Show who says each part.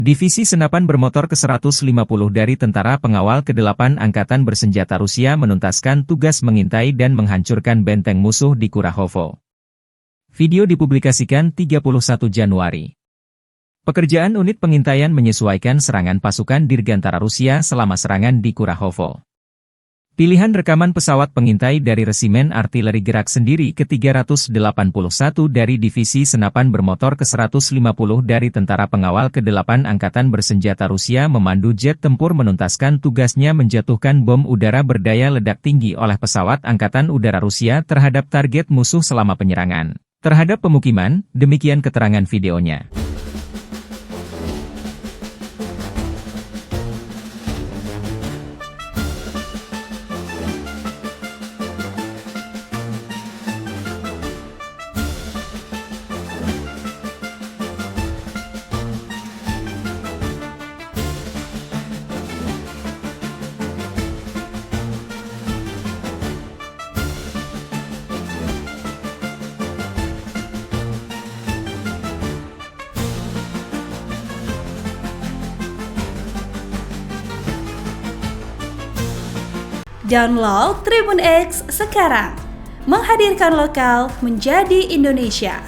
Speaker 1: Divisi Senapan Bermotor ke-150 dari Tentara Pengawal ke-8 Angkatan Bersenjata Rusia menuntaskan tugas mengintai dan menghancurkan benteng musuh di Kurahovo. Video dipublikasikan 31 Januari. Pekerjaan unit pengintaian menyesuaikan serangan pasukan Dirgantara Rusia selama serangan di Kurahovo. Pilihan rekaman pesawat pengintai dari Resimen Artileri Gerak Sendiri ke-381 dari Divisi Senapan Bermotor ke-150 dari Tentara Pengawal ke-8 Angkatan Bersenjata Rusia memandu jet tempur menuntaskan tugasnya menjatuhkan bom udara berdaya ledak tinggi oleh pesawat Angkatan Udara Rusia terhadap target musuh selama penyerangan terhadap pemukiman, demikian keterangan videonya.
Speaker 2: Download Tribun X sekarang, menghadirkan lokal menjadi Indonesia.